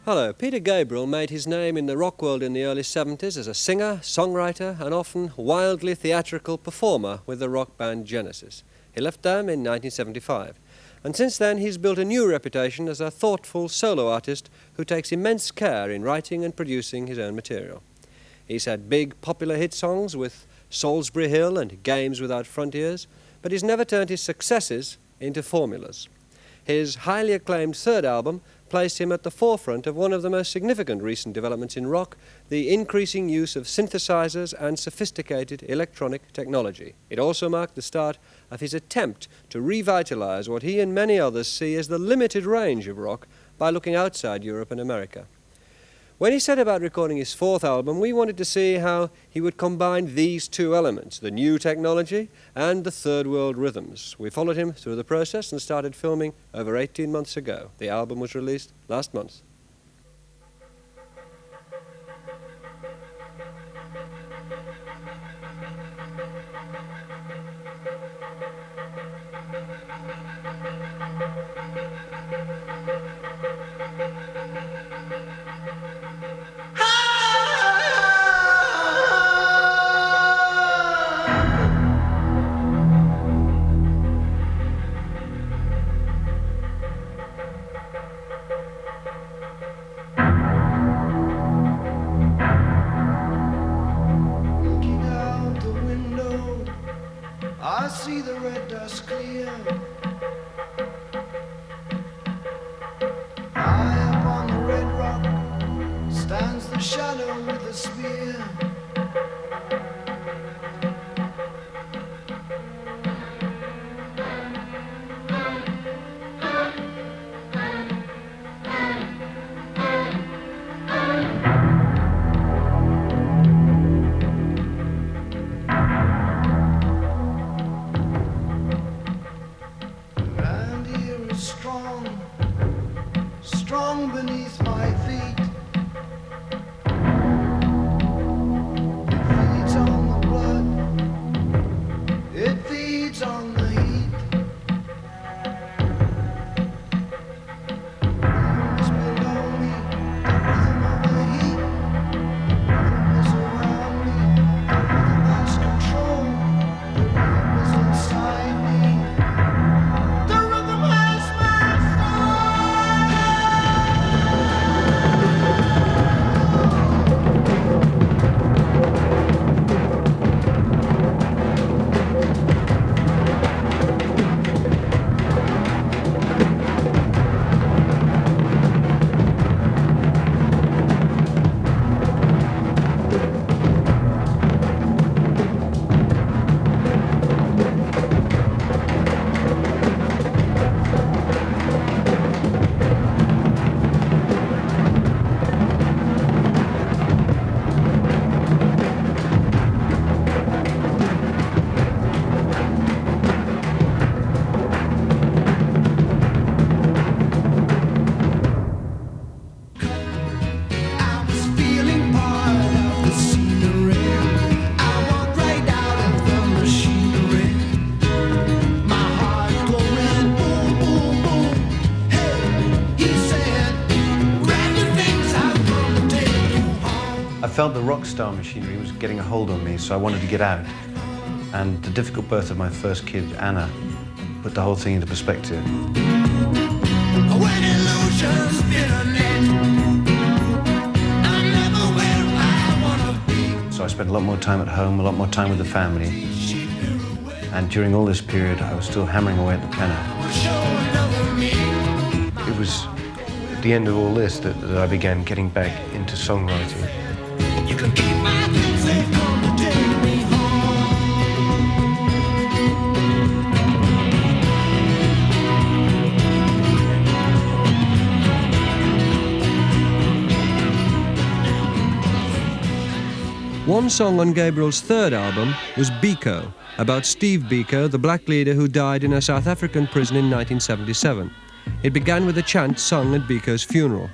Hello, Peter Gabriel made his name in the rock world in the early 70s as a singer, songwriter and often wildly theatrical performer with the rock band Genesis. He left them in 1975, and since then he's built a new reputation as a thoughtful solo artist who takes immense care in writing and producing his own material. He's had big popular hit songs with Salisbury Hill and Games Without Frontiers, but he's never turned his successes into formulas. His highly acclaimed third album placed him at the forefront of one of the most significant recent developments in rock, the increasing use of synthesizers and sophisticated electronic technology. It also marked the start of his attempt to revitalize what he and many others see as the limited range of rock by looking outside Europe and America. When he set about recording his fourth album, we wanted to see how he would combine these two elements, the new technology and the third world rhythms. We followed him through the process and started filming over 18 months ago. The album was released last month. I see the red dust clear. High up on the red rock stands the shadow with the spear. Strong beneath my feet. It feeds on the blood. It feeds on the heat. Rhythm is below me, the rhythm of the heat. Rhythm is around me, the rhythm has control. The rhythm is inside me. The rhythm has my soul. I felt the rock star machinery was getting a hold on me, so I wanted to get out. And the difficult birth of my first kid, Anna, put the whole thing into perspective. So I spent a lot more time at home, a lot more time with the family. And during all this period, I was still hammering away at the piano. It was at the end of all this that I began getting back into songwriting. You can keep my things, they've come to take me home. One song on Gabriel's third album was Biko, about Steve Biko, the black leader who died in a South African prison in 1977. It began with a chant sung at Biko's funeral.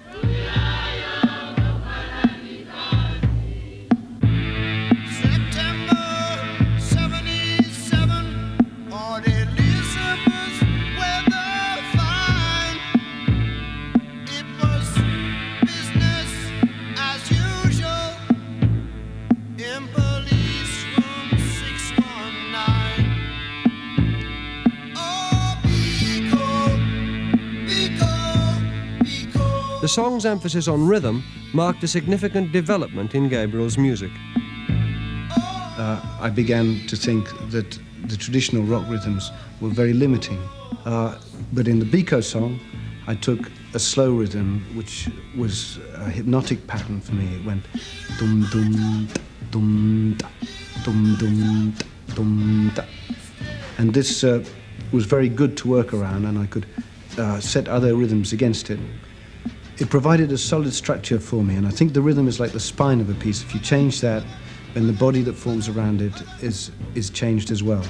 It was the song's emphasis on rhythm marked a significant development in Gabriel's music. I began to think that the traditional rock rhythms were very limiting. But in the Biko song, I took a slow rhythm, which was a hypnotic pattern for me. It went dum dum dum da, dum dum dum da. And this was very good to work around, and I could set other rhythms against it. It provided a solid structure for me, and I think the rhythm is like the spine of a piece. If you change that, then the body that forms around it is changed as well.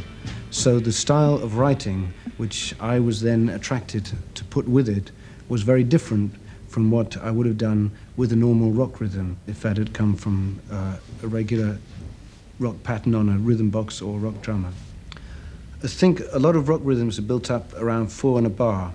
So the style of writing, which I was then attracted to put with it, was very different from what I would have done with a normal rock rhythm if that had come from a regular rock pattern on a rhythm box or rock drummer. I think a lot of rock rhythms are built up around 4 and a bar,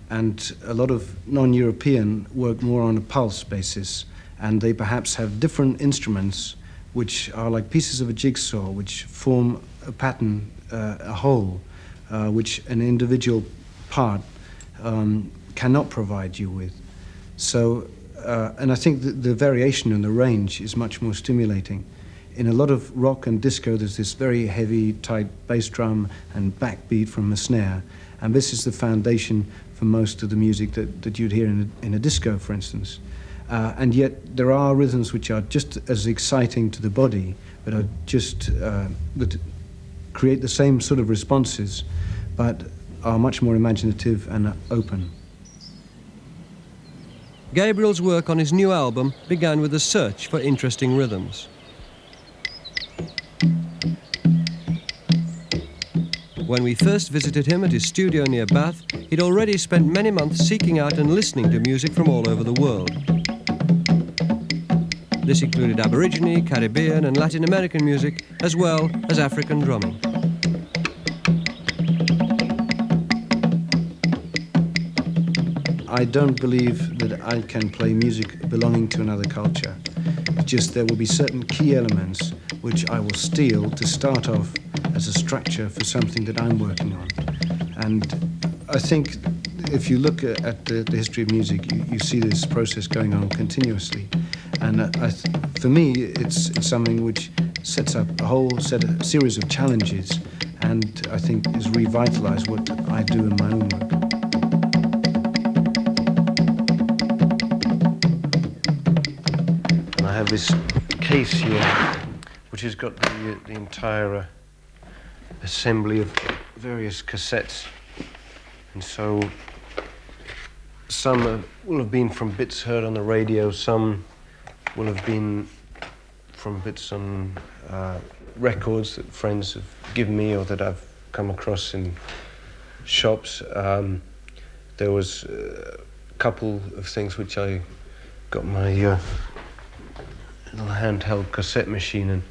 and a lot of non-European work more on a pulse basis, and they perhaps have different instruments which are like pieces of a jigsaw which form a pattern, a whole, which an individual part cannot provide you with. So, and I think that the variation in the range is much more stimulating. In a lot of rock and disco, there's this very heavy, tight bass drum and backbeat from a snare, and this is the foundation for most of the music that you'd hear in a disco, for instance. And yet there are rhythms which are just as exciting to the body, but are just that create the same sort of responses, but are much more imaginative and open. Gabriel's work on his new album began with a search for interesting rhythms. When we first visited him at his studio near Bath, he'd already spent many months seeking out and listening to music from all over the world. This included Aborigine, Caribbean and Latin American music, as well as African drumming. I don't believe that I can play music belonging to another culture. It's just there will be certain key elements which I will steal to start off as a structure for something that I'm working on. And I think if you look at the history of music, you see this process going on continuously. And for me, it's something which sets up a whole series of challenges, and I think has revitalized what I do in my own work. And I have this case here, which has got the entire assembly of various cassettes. And so some will have been from bits heard on the radio, some will have been from bits on records that friends have given me or that I've come across in shops. There was a couple of things which I got my little handheld cassette machine and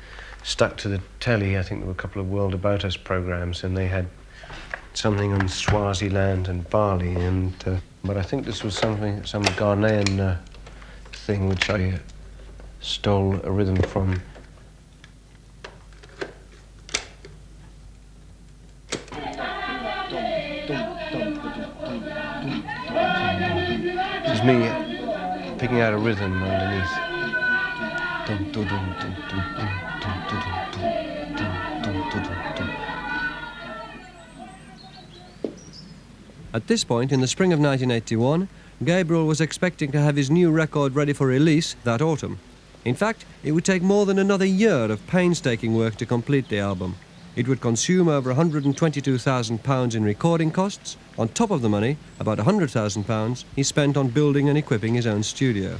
stuck to the telly. I think there were a couple of World About Us programs, and they had something on Swaziland and Bali, and but I think this was some Ghanaian thing which I stole a rhythm from. This is me picking out a rhythm underneath. At this point, in the spring of 1981, Gabriel was expecting to have his new record ready for release that autumn. In fact, it would take more than another year of painstaking work to complete the album. It would consume over £122,000 in recording costs, on top of the money, about £100,000, he spent on building and equipping his own studio.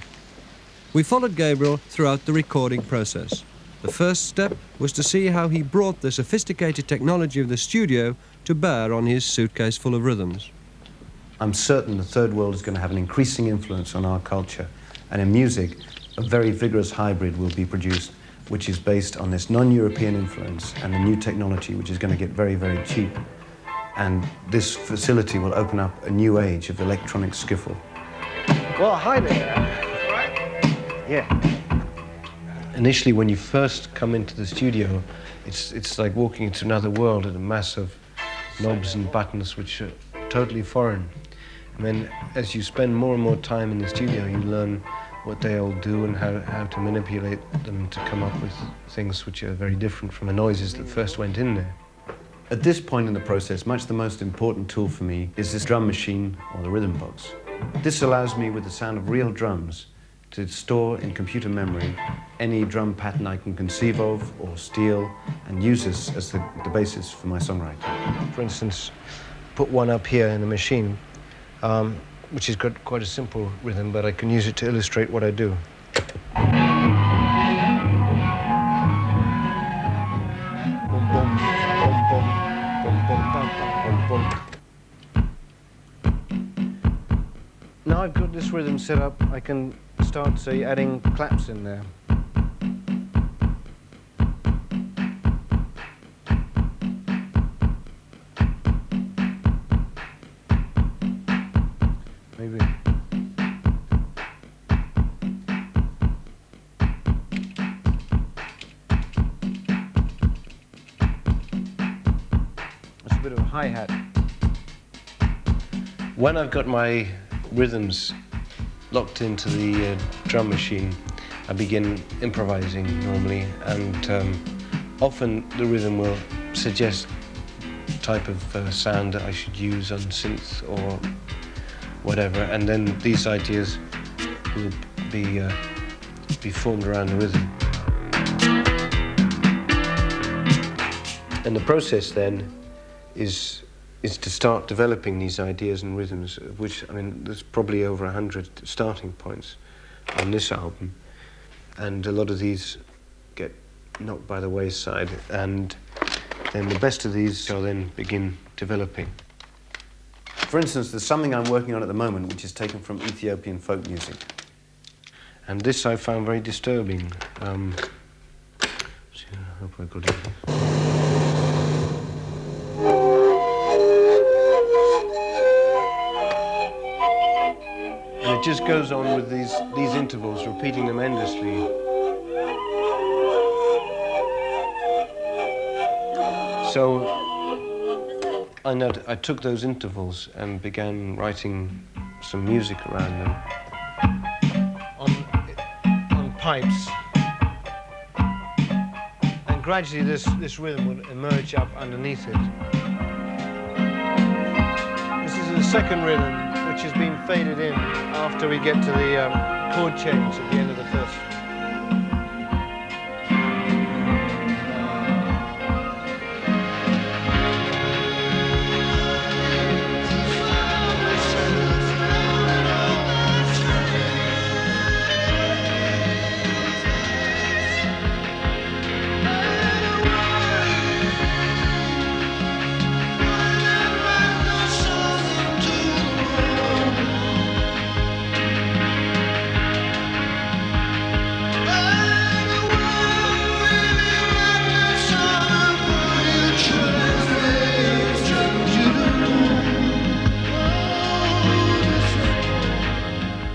We followed Gabriel throughout the recording process. The first step was to see how he brought the sophisticated technology of the studio to bear on his suitcase full of rhythms. I'm certain the Third World is going to have an increasing influence on our culture, and in music, a very vigorous hybrid will be produced, which is based on this non-European influence and the new technology, which is going to get very, very cheap. And this facility will open up a new age of electronic skiffle. Well, hi there. Yeah. Initially, when you first come into the studio, it's like walking into another world, and a mass of knobs and buttons which are totally foreign. And then as you spend more and more time in the studio, you learn what they all do and how to manipulate them to come up with things which are very different from the noises that first went in there. At this point in the process, much the most important tool for me is this drum machine or the rhythm box. This allows me, with the sound of real drums, to store in computer memory any drum pattern I can conceive of or steal and use this as the basis for my songwriting. For instance, put one up here in the machine, which has got quite a simple rhythm, but I can use it to illustrate what I do. Boom, boom, boom, boom, boom, boom, bum, bum, boom, boom. Now I've got this rhythm set up, I can start, say, adding claps in there. Maybe. That's a bit of a hi-hat. When I've got my rhythms locked into the drum machine, I begin improvising normally, and often the rhythm will suggest the type of sound that I should use on synth or whatever, and then these ideas will be formed around the rhythm. And the process then is to start developing these ideas and rhythms, which, I mean, there's probably over 100 starting points on this album, and a lot of these get knocked by the wayside, and then the best of these shall then begin developing. For instance, there's something I'm working on at the moment which is taken from Ethiopian folk music. And this I found very disturbing. I hope I got it. And it just goes on with these intervals, repeating them endlessly. So I took those intervals and began writing some music around them. On pipes. And gradually this rhythm would emerge up underneath it. This is the second rhythm, which has been faded in after we get to the chord change at the end of the first.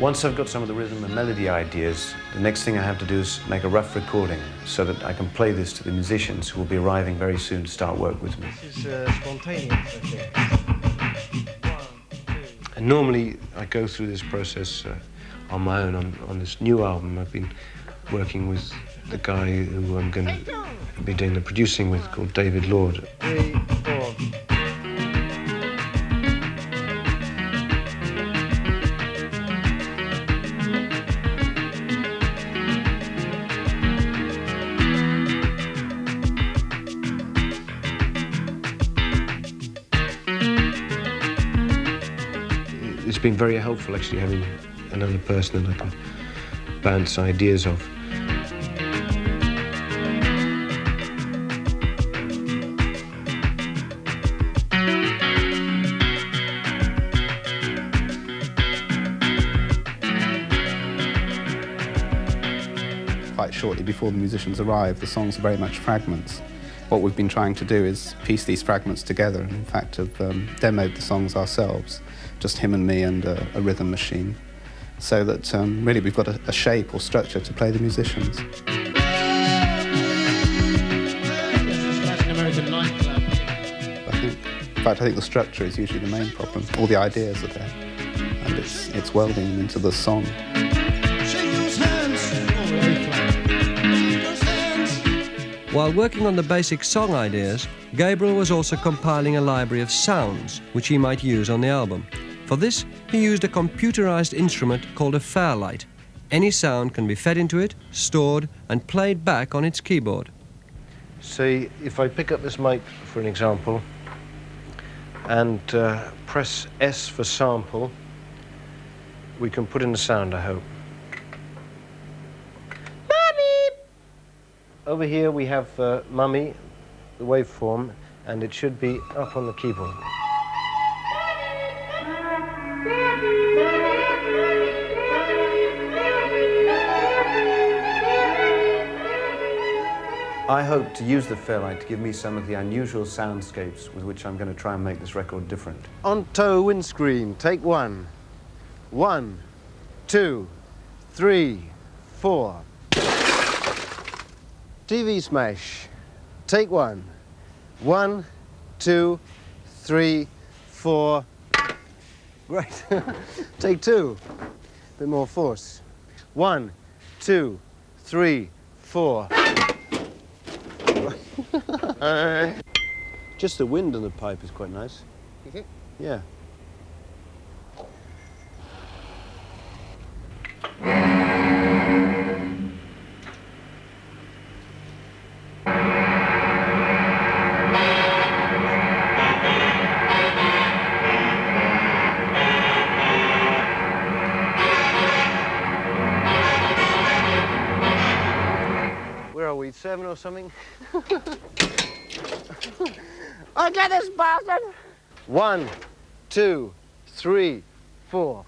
Once I've got some of the rhythm and melody ideas, the next thing I have to do is make a rough recording so that I can play this to the musicians who will be arriving very soon to start work with me. This is spontaneous, I think. And normally I go through this process on my own. On this new album, I've been working with the guy who I'm going to be doing the producing with, called David Lord. 3, 4. It's been very helpful, actually, having another person that I can bounce ideas off. Quite shortly before the musicians arrive, the songs are very much fragments. What we've been trying to do is piece these fragments together, and in fact have demoed the songs ourselves, just him and me and a rhythm machine, so that really we've got a shape or structure to play the musicians. It's like an American nightclub. In fact, I think the structure is usually the main problem. All the ideas are there. and it's welding them into the song. Shake those hands. Shake those hands. While working on the basic song ideas, Gabriel was also compiling a library of sounds which he might use on the album. For this, he used a computerized instrument called a Fairlight. Any sound can be fed into it, stored, and played back on its keyboard. Say, if I pick up this mic, for an example, and press S for sample, we can put in the sound, I hope. Mummy! Over here we have Mummy, the waveform, and it should be up on the keyboard. I hope to use the Fairlight to give me some of the unusual soundscapes with which I'm going to try and make this record different. On toe windscreen, take one. 1, 2, 3, 4. TV smash, take one. 1, 2, 3, 4. Great. Take two. Bit more force. 1, 2, 3, 4. Just the wind on the pipe is quite nice. You think? Yeah. Where are we, 7 or something? I get this bastard! 1, 2, 3, 4.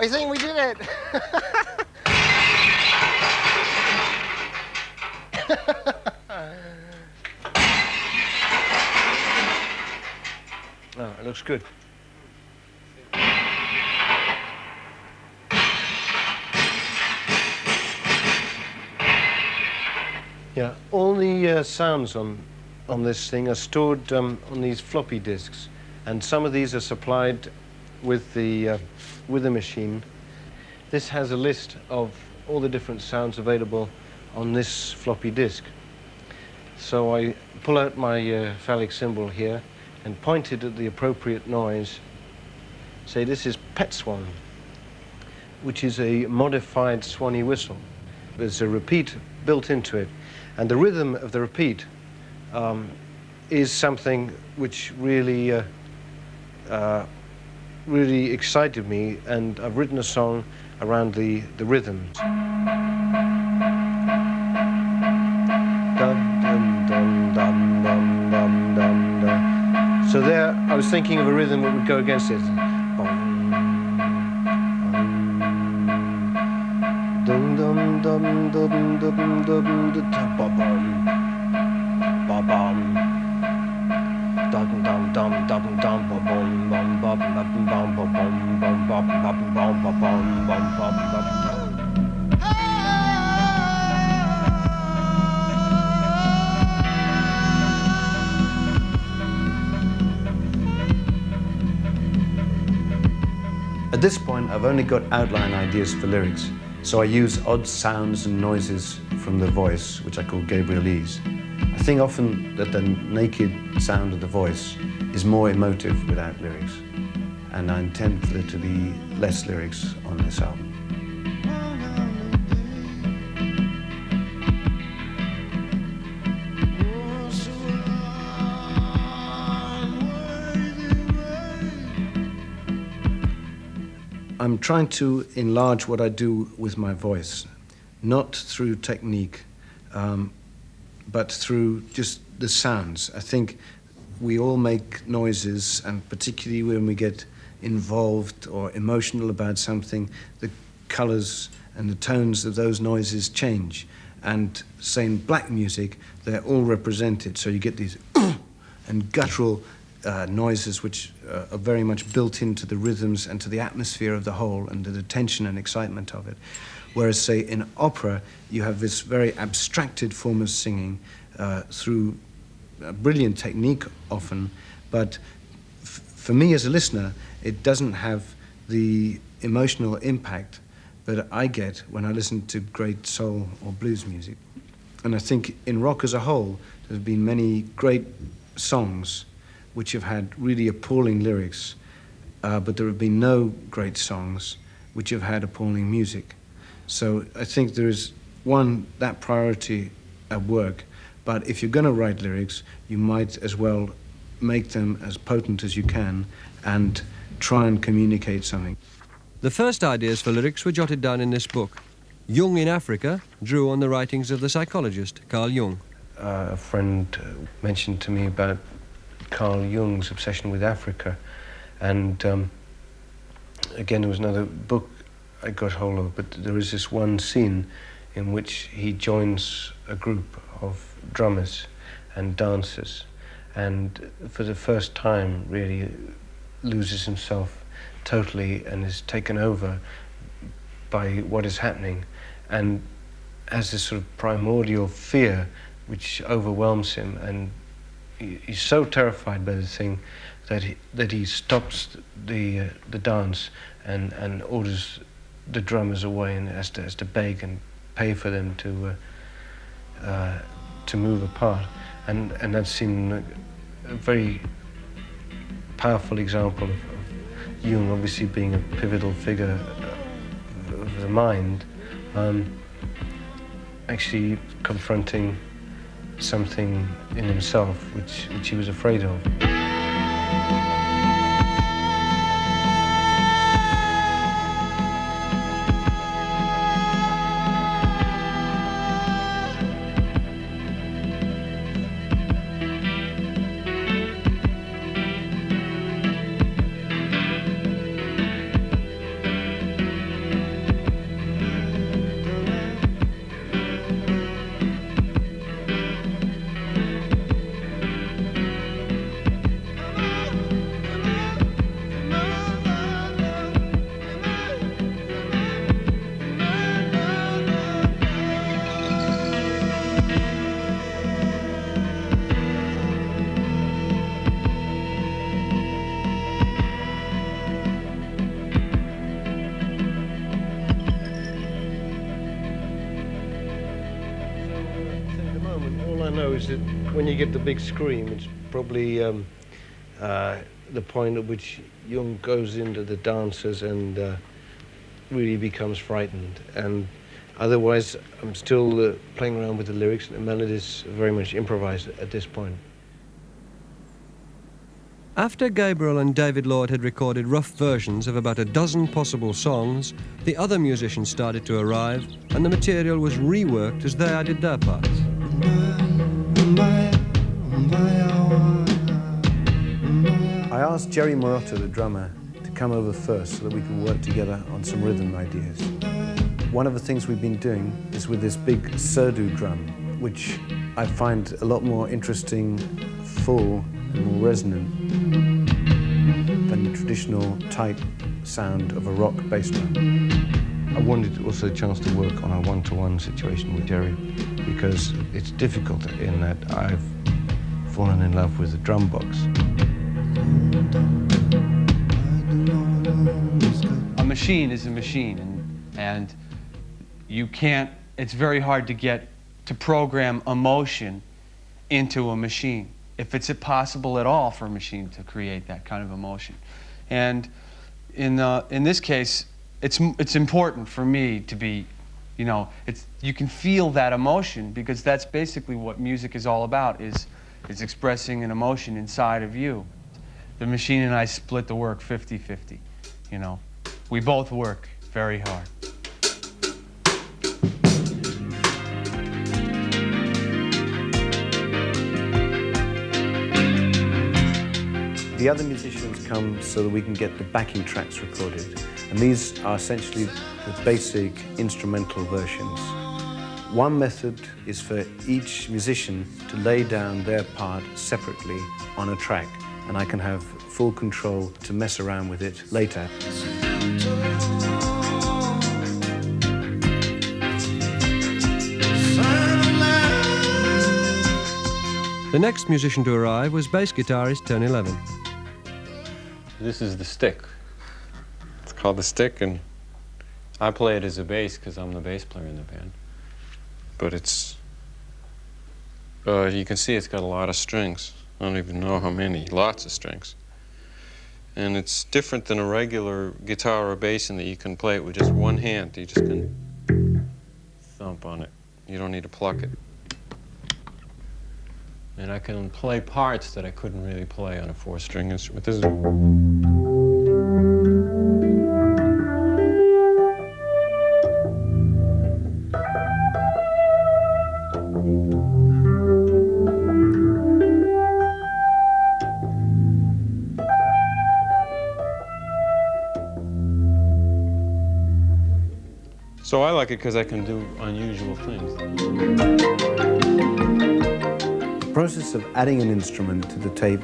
I think we did it! Oh, it looks good. Yeah, all the sounds on this thing are stored on these floppy disks, and some of these are supplied with the machine. This has a list of all the different sounds available on this floppy disk. So I pull out my phallic symbol here and point it at the appropriate noise. Say this is Pet Swan, which is a modified Swanee whistle. There's a repeat built into it. And the rhythm of the repeat is something which really, really excited me, and I've written a song around the rhythms. Dum, dum, dum, dum, dum, dum, dum, dum. So there, I was thinking of a rhythm that would go against it. Dum dum dum dum dum dum dum ba bum ba bum dum dum dum dum dum ba bum bum bum bum bum bum bum bum bum bum bum bum bum bum. At this point, I've only got outline ideas for lyrics, so I use odd sounds and noises from the voice, which I call Gabrielese. I think often that the naked sound of the voice is more emotive without lyrics, and I intend for there to be less lyrics on this album. I'm trying to enlarge what I do with my voice, not through technique, but through just the sounds. I think we all make noises, and particularly when we get involved or emotional about something, the colors and the tones of those noises change. And say in black music, they're all represented, so you get these and guttural noises which are very much built into the rhythms and to the atmosphere of the whole and to the tension and excitement of it. Whereas, say, in opera, you have this very abstracted form of singing through a brilliant technique often, but for me as a listener, it doesn't have the emotional impact that I get when I listen to great soul or blues music. And I think in rock as a whole, there have been many great songs which have had really appalling lyrics, but there have been no great songs which have had appalling music. So I think there is, one, that priority at work, but if you're going to write lyrics, you might as well make them as potent as you can and try and communicate something. The first ideas for lyrics were jotted down in this book. Jung in Africa drew on the writings of the psychologist Carl Jung. A friend mentioned to me about Carl Jung's obsession with Africa, and again, there was another book I got hold of, but there is this one scene in which he joins a group of drummers and dancers, and for the first time really loses himself totally and is taken over by what is happening, and has this sort of primordial fear which overwhelms him, and he's so terrified by the thing that he stops the dance and orders the drummers away, and has to beg and pay for them to move apart, and that seemed a very powerful example of Jung obviously being a pivotal figure of the mind, actually confronting something in himself which he was afraid of. When you get the big scream, it's probably the point at which Jung goes into the dancers and really becomes frightened. And otherwise, I'm still playing around with the lyrics, and the melodies very much improvised at this point. After Gabriel and David Lloyd had recorded rough versions of about a dozen possible songs, the other musicians started to arrive, and the material was reworked as they added their parts. I asked Jerry Marotta, the drummer, to come over first so that we could work together on some rhythm ideas. One of the things we've been doing is with this big Surdu drum, which I find a lot more interesting, full, and more resonant than the traditional tight sound of a rock bass drum. I wanted also a chance to work on a one-to-one situation with Jerry, because it's difficult in that I've fallen in love with the drum box. A machine is a machine, and you can't, it's very hard to program emotion into a machine, if it's possible at all for a machine to create that kind of emotion. And in this case, it's important for me to be, you can feel that emotion, because that's basically what music is all about, is expressing an emotion inside of you. The machine and I split the work 50-50, We both work very hard. The other musicians come so that we can get the backing tracks recorded. And these are essentially the basic instrumental versions. One method is for each musician to lay down their part separately on a track, and I can have full control to mess around with it later. The next musician to arrive was bass guitarist Tony Levin. This is the stick. It's called the stick, and I play it as a bass because I'm the bass player in the band. But it's, you can see it's got a lot of strings. I don't even know how many, lots of strings. And it's different than a regular guitar or bass in that you can play it with just one hand. You just can thump on it. You don't need to pluck it. And I can play parts that I couldn't really play on a four-string instrument. This is... So I like it because I can do unusual things. The process of adding an instrument to the tape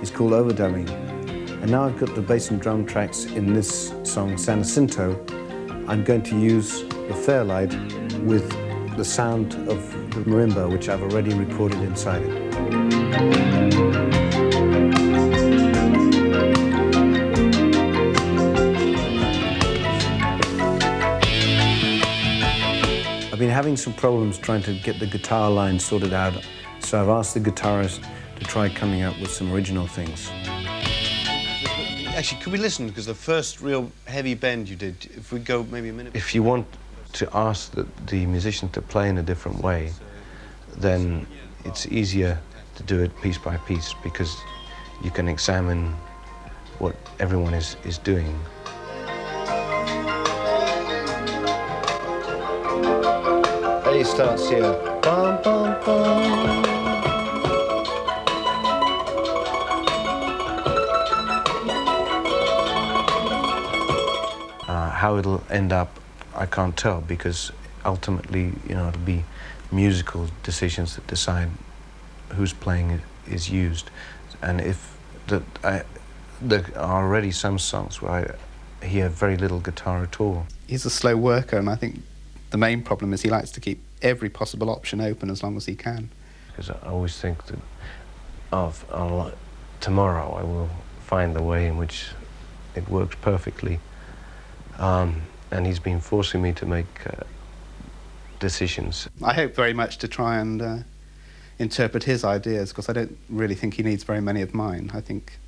is called overdubbing. And now I've got the bass and drum tracks in this song, San Jacinto. I'm going to use the Fairlight with the sound of the marimba, which I've already recorded inside it. I've been having some problems trying to get the guitar line sorted out, so I've asked the guitarist to try coming up with some original things. Actually, could we listen? Because the first real heavy bend you did, if we go maybe a minute... If you want to ask the musician to play in a different way, then it's easier to do it piece by piece, because you can examine what everyone is doing. A starts here. Bum, bum, bum. How it'll end up, I can't tell, because ultimately, you know, it'll be musical decisions that decide whose playing is used. And if there are already some songs where I hear very little guitar at all. He's a slow worker, and I think the main problem is he likes to keep every possible option open as long as he can. Because I always think that tomorrow I will find the way in which it works perfectly. And he's been forcing me to make decisions. I hope very much to try and interpret his ideas, because I don't really think he needs very many of mine. I think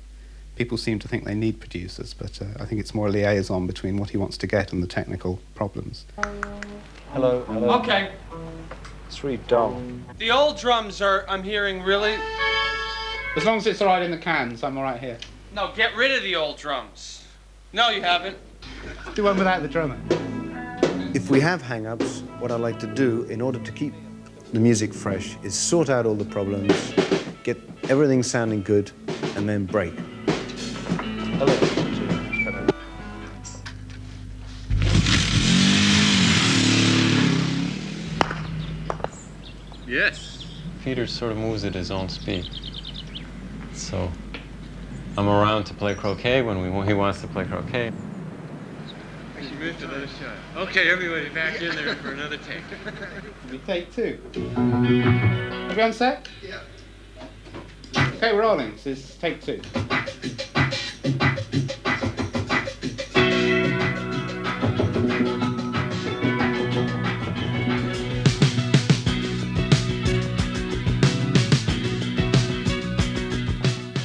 people seem to think they need producers, but I think it's more a liaison between what he wants to get and the technical problems. Hello, hello. Okay. It's really dull. The old drums are, I'm hearing, really... As long as it's all right in the cans, I'm all right here. No, get rid of the old drums. No, you haven't. Do one without the drummer. If we have hang-ups, what I like to do in order to keep the music fresh is sort out all the problems, get everything sounding good, and then break. Hello. Yes. Peter sort of moves at his own speed. So I'm around to play croquet when he wants to play croquet. We should move to another shot. Okay, everybody back in there for another take. We take two. Everyone set? Yeah. Okay, we're rolling. This is take two.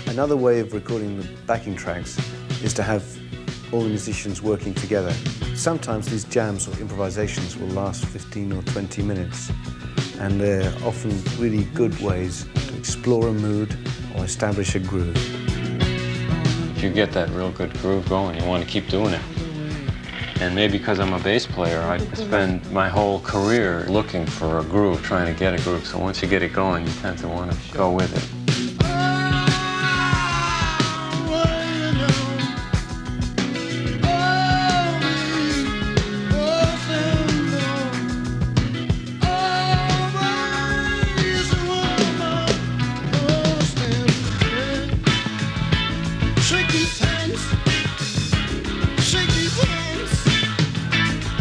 Another way of recording the backing tracks is to have all the musicians working together. Sometimes these jams or improvisations will last 15 or 20 minutes, and they're often really good ways to explore a mood or establish a groove. If you get that real good groove going, you want to keep doing it. And maybe because I'm a bass player, I spend my whole career looking for a groove, trying to get a groove. So once you get it going, you tend to want to go with it.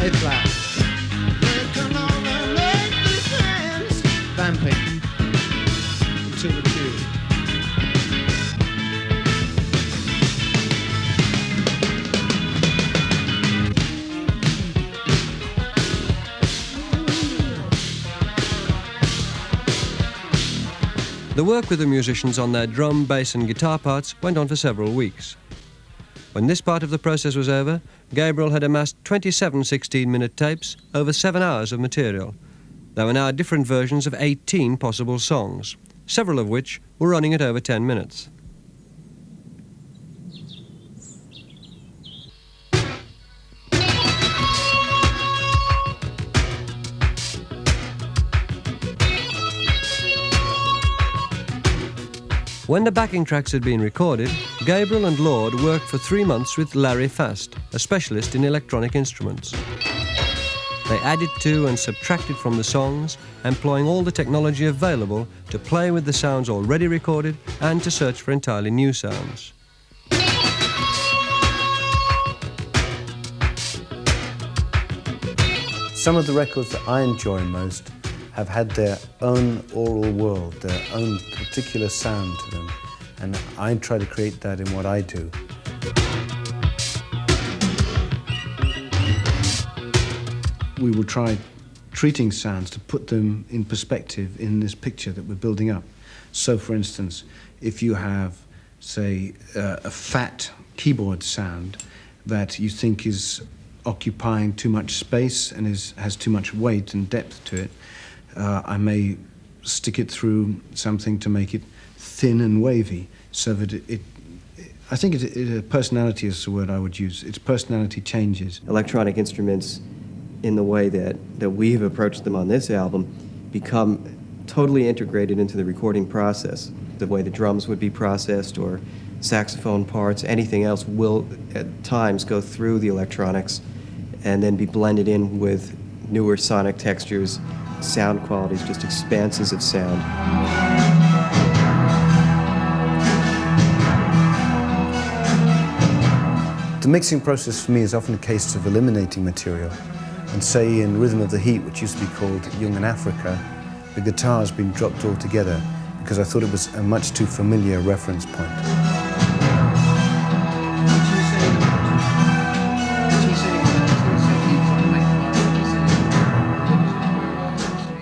A flat. Vamping until the The work with the musicians on their drum, bass and guitar parts went on for several weeks. When this part of the process was over, Gabriel had amassed 27 16-minute tapes, over 7 hours of material. There were now different versions of 18 possible songs, several of which were running at over 10 minutes. When the backing tracks had been recorded, Gabriel and Lord worked for 3 months with Larry Fast, a specialist in electronic instruments. They added to and subtracted from the songs, employing all the technology available to play with the sounds already recorded and to search for entirely new sounds. Some of the records that I enjoy most have had their own oral world, their own particular sound to them, and I try to create that in what I do. We will try treating sounds to put them in perspective in this picture that we're building up. So, for instance, if you have, say, a fat keyboard sound that you think is occupying too much space and has too much weight and depth to it, I may stick it through something to make it thin and wavy, so that I think personality is the word I would use. Its personality changes. Electronic instruments, in the way that we've approached them on this album, become totally integrated into the recording process. The way the drums would be processed, or saxophone parts, anything else will at times go through the electronics and then be blended in with newer sonic textures, sound qualities, just expanses of sound. The mixing process for me is often a case of eliminating material. And say in Rhythm of the Heat, which used to be called Young in Africa, the guitar has been dropped altogether because I thought it was a much too familiar reference point.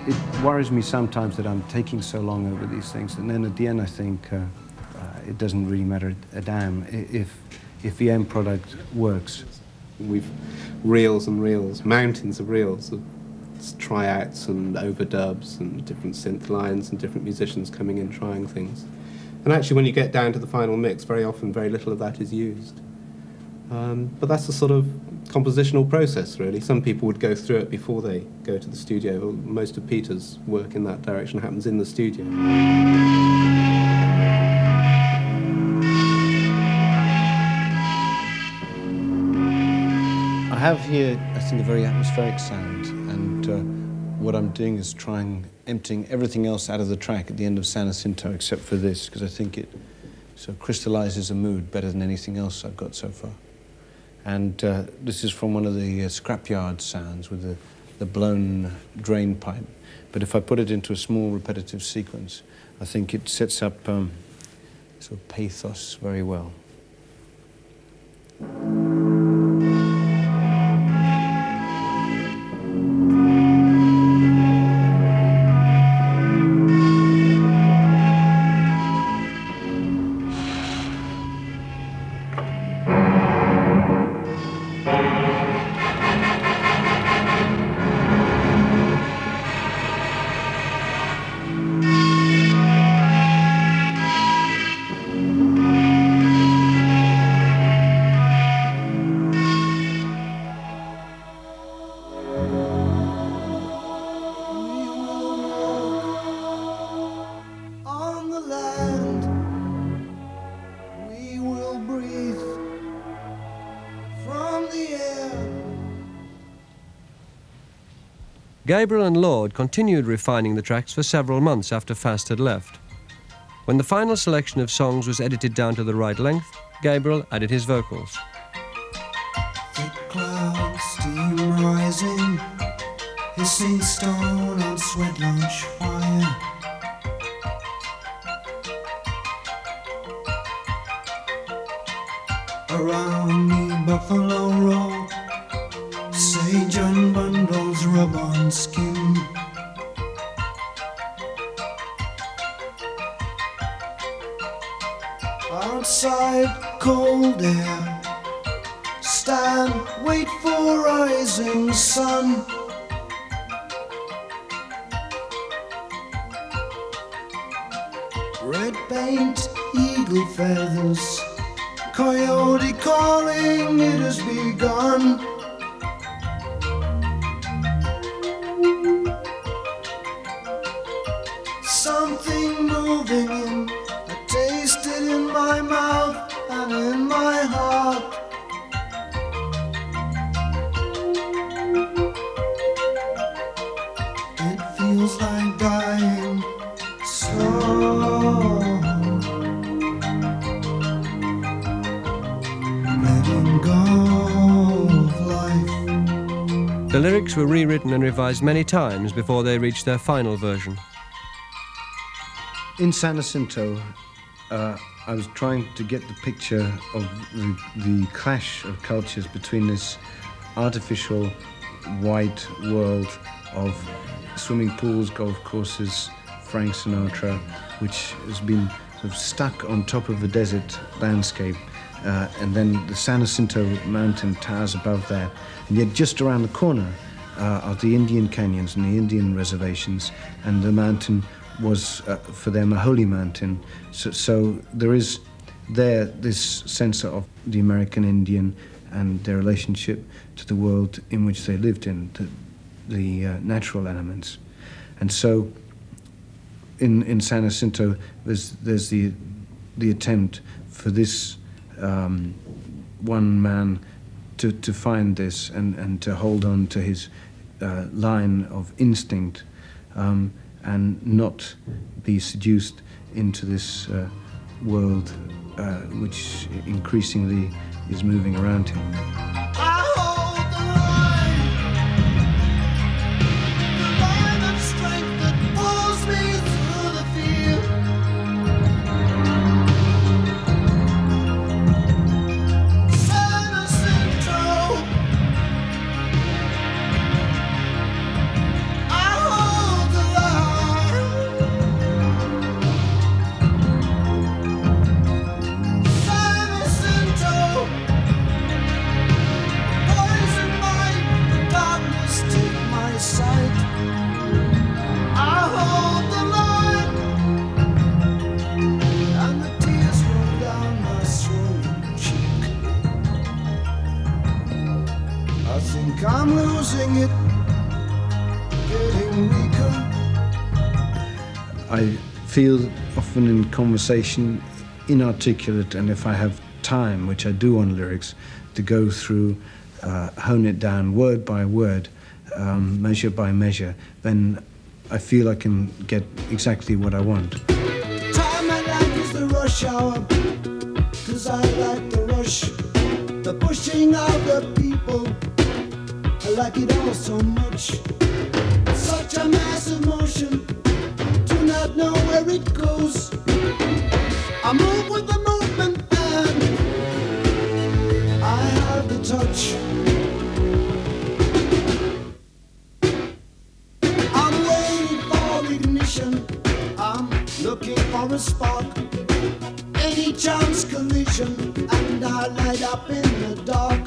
It worries me sometimes that I'm taking so long over these things, and then at the end I think it doesn't really matter a damn if the end product works. We've reels and reels, mountains of reels of tryouts and overdubs and different synth lines and different musicians coming in trying things. And actually when you get down to the final mix, very often very little of that is used. But that's a sort of compositional process, really. Some people would go through it before they go to the studio. Most of Peter's work in that direction happens in the studio. I have here, I think, a very atmospheric sound, and what I'm doing is emptying everything else out of the track at the end of San Jacinto, except for this, because I think it sort of crystallizes a mood better than anything else I've got so far. And this is from one of the scrapyard sounds with the blown drain pipe. But if I put it into a small repetitive sequence, I think it sets up sort of pathos very well. Gabriel and Lord continued refining the tracks for several months after Fast had left. When the final selection of songs was edited down to the right length, Gabriel added his vocals. Thick clouds, steam rising, hissing stone on sweat lunch fire. Around me, buffalo roll, sage and bundles rub on skin. outside, cold air. Stand, wait for rising sun. Red paint, eagle feathers, coyote calling, it has begun. Something moving in, I taste it in my mouth and in my heart. It feels like dying slow, letting go of life. The lyrics were rewritten and revised many times before they reached their final version. In San Jacinto, I was trying to get the picture of the clash of cultures between this artificial white world of swimming pools, golf courses, Frank Sinatra, which has been sort of stuck on top of a desert landscape, and then the San Jacinto mountain towers above that, and yet just around the corner are the Indian canyons and the Indian reservations, and the mountain was for them a holy mountain. So there is there this sense of the American Indian and their relationship to the world in which they lived in, the natural elements. And so in San Jacinto there's the attempt for this one man to find this and to hold on to his line of instinct, and not be seduced into this world which increasingly is moving around him. I hold the line of strength that pulls me through the field. San Jacinto, I hold the line. San Jacinto, poison mind, the darkness take my sight. I hold the line, and the tears roll down my swollen cheek. I think I'm losing it, getting weaker. I feel often in conversation inarticulate, and if I have time, which I do on lyrics, to go through, hone it down word by word, measure by measure, then I feel I can get exactly what I want. Time I like is the rush hour, 'cause I like the rush, the pushing of the people. I like it all so much. Such a massive motion, do not know where it goes. I move with the movement and I have the touch. I'm waiting for ignition, I'm looking for a spark. Any chance collision and I light up in the dark.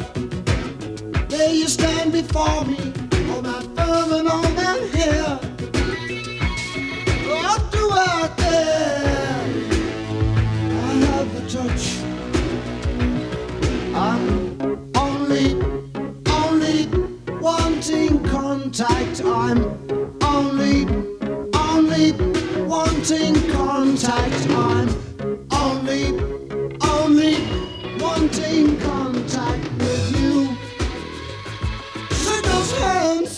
There you stand before me, all that firm and all that hair. What do I dare? I have the touch. I'm only wanting contact. I'm only wanting contact. I'm only wanting contact with you. Shake those hands.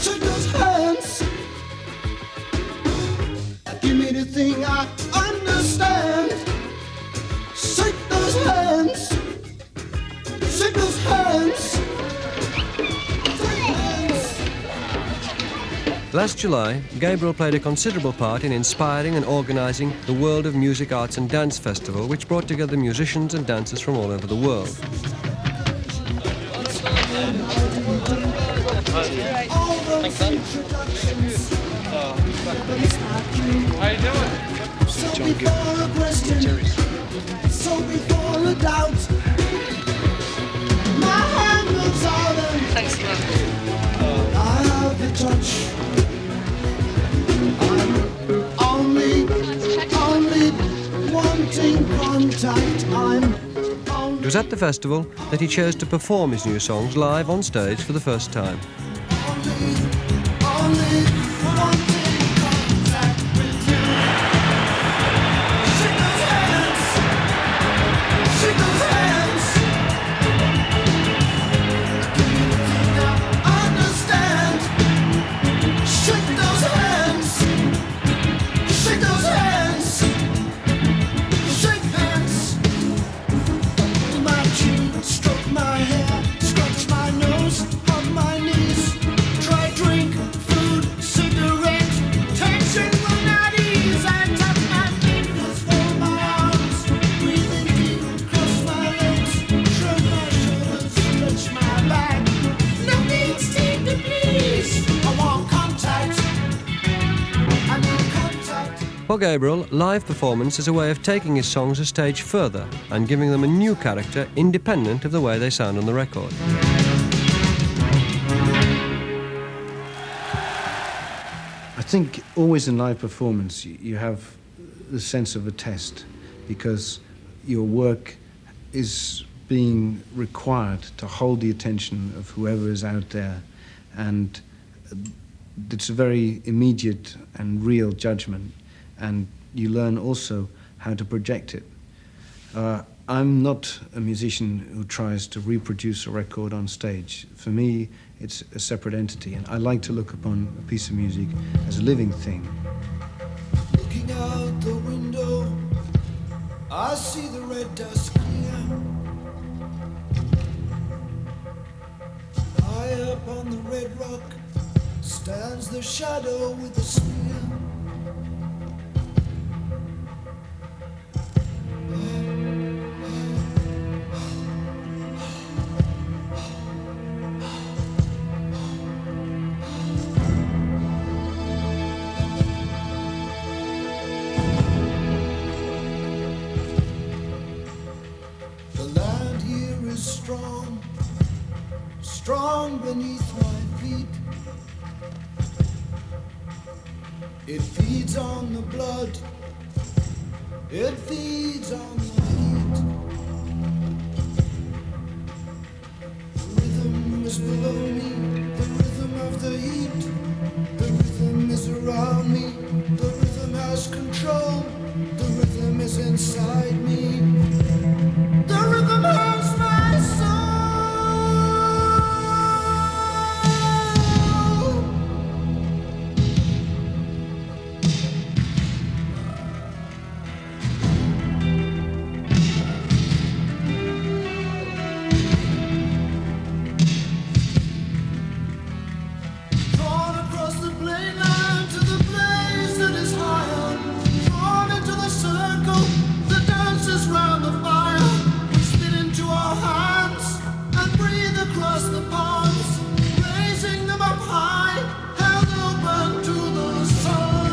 Shake those hands. Give me the thing I understand. Shake those hands. Shake those hands. Last July, Gabriel played a considerable part in inspiring and organising the World of Music, Arts and Dance Festival, which brought together musicians and dancers from all over the world. All those introductions. How you doing? So before a question, So before a doubt, my hand moves out and Thanks, love. I have the touch. I'm only wanting contact. It was at the festival that he chose to perform his new songs live on stage for the first time. only wanting contact with you. Shake those hands. Shake those hands. Give me the thing I understand. Shake those hands. Shake those hands. Shake hands. Pull my cheek, stroke my hair, scratch my nose, hug my knees. Try drink, food, cigarette. Tension will not ease. I tap my fingers, fold my arms, breathing deep, cross my legs, shrug my shoulders, stretch my back. Nothing's take the please. I want contact. I need contact. For Gabriel, live performance is a way of taking his songs a stage further and giving them a new character independent of the way they sound on the record. I think always in live performance you have the sense of a test because your work is being required to hold the attention of whoever is out there, and it's a very immediate and real judgment, and you learn also how to project it. I'm not a musician who tries to reproduce a record on stage. For me, it's a separate entity, and I like to look upon a piece of music as a living thing. Looking out the window, I see the red dust clear. High up on the red rock stands the shadow with the spear. The land here is strong, strong beneath my feet. It feeds on the blood, it feeds on the heat. The rhythm is below me, the rhythm of the heat. The rhythm is around me, the rhythm has control. The rhythm is inside me. The rhythm has my soul. Drawn across the plain line to the blaze that is higher. Drawn into the circle that dances round the fire. We spit into our hands and breathe across the ponds, raising them up high, held open to the sun.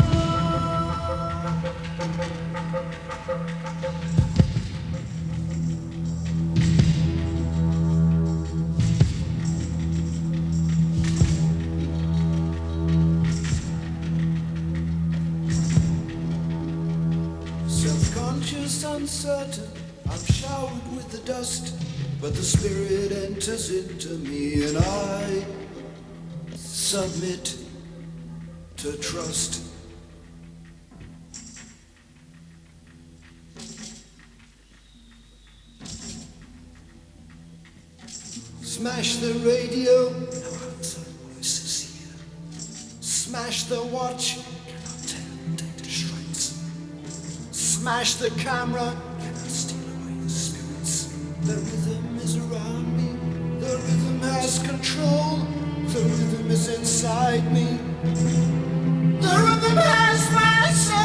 Self-conscious, uncertain, I'm showered with the dust, but the spirit enters into me and I submit to trust. Smash the radio, no outside voices here. Smash the watch, cannot tell data strikes. Smash the camera, cannot steal away the spirits. The rhythm is around me, the rhythm has control. The rhythm is inside me. The rhythm has my soul.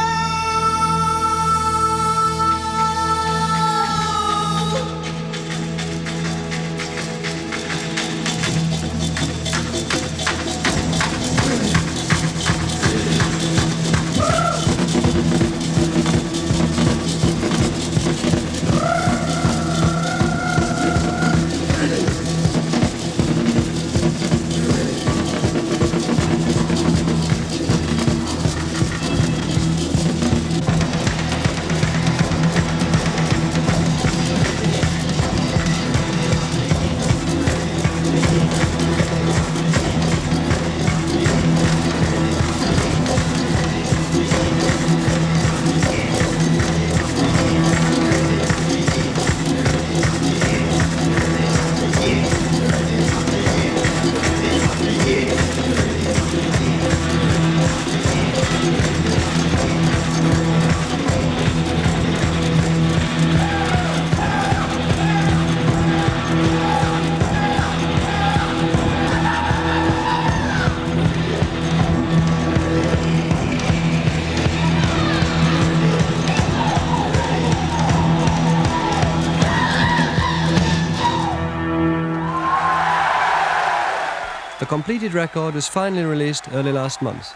completed record was finally released early last month.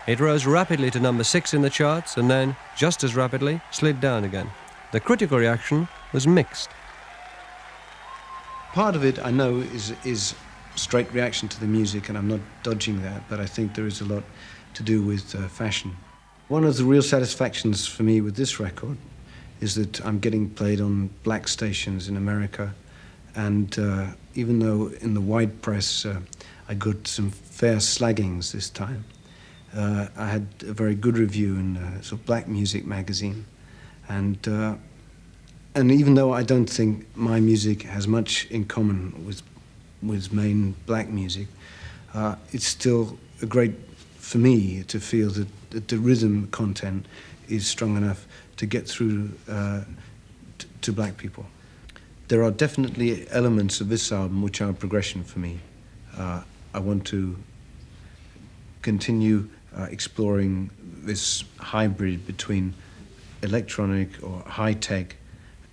It rose rapidly to number 6 in the charts and then, just as rapidly, slid down again. The critical reaction was mixed. Part of it, I know, is straight reaction to the music, and I'm not dodging that, but I think there is a lot to do with fashion. One of the real satisfactions for me with this record is that I'm getting played on black stations in America, and even though in the white press I got some fair slaggings this time, I had a very good review in sort of Black Music magazine, and even though I don't think my music has much in common with main black music, it's still a great for me to feel that the rhythm content is strong enough to get through to black people. There are definitely elements of this album which are a progression for me. I want to continue exploring this hybrid between electronic or high-tech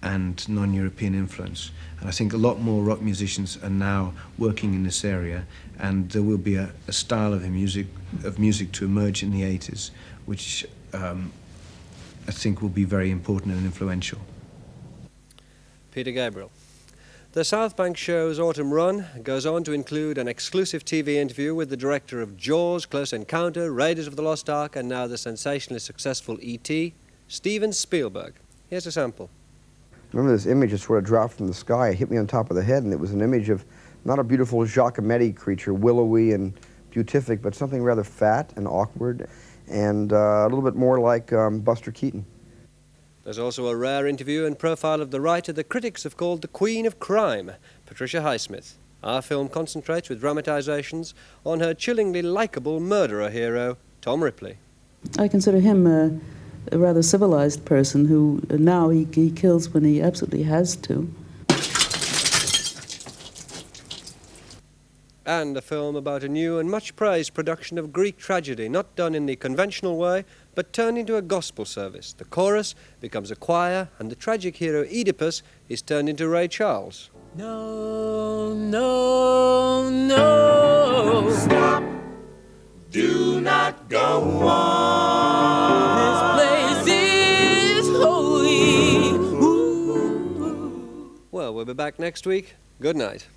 and non-European influence. And I think a lot more rock musicians are now working in this area, and there will be a style of music to emerge in the 80s, which I think will be very important and influential. Peter Gabriel. The South Bank show's autumn run goes on to include an exclusive TV interview with the director of Jaws, Close Encounter, Raiders of the Lost Ark, and now the sensationally successful E.T., Steven Spielberg. Here's a sample. Remember this image that sort of dropped from the sky, it hit me on top of the head, and it was an image of not a beautiful Giacometti creature, willowy and beatific, but something rather fat and awkward, and a little bit more like Buster Keaton. There's also a rare interview and profile of the writer the critics have called the Queen of Crime, Patricia Highsmith. Our film concentrates with dramatizations on her chillingly likeable murderer hero, Tom Ripley. I consider him a rather civilized person who now he kills when he absolutely has to. And a film about a new and much praised production of Greek tragedy, not done in the conventional way, but turned into a gospel service. The chorus becomes a choir, and the tragic hero Oedipus is turned into Ray Charles. No, no, no. Stop. Do not go on. This place is holy. Ooh. Well, we'll be back next week. Good night.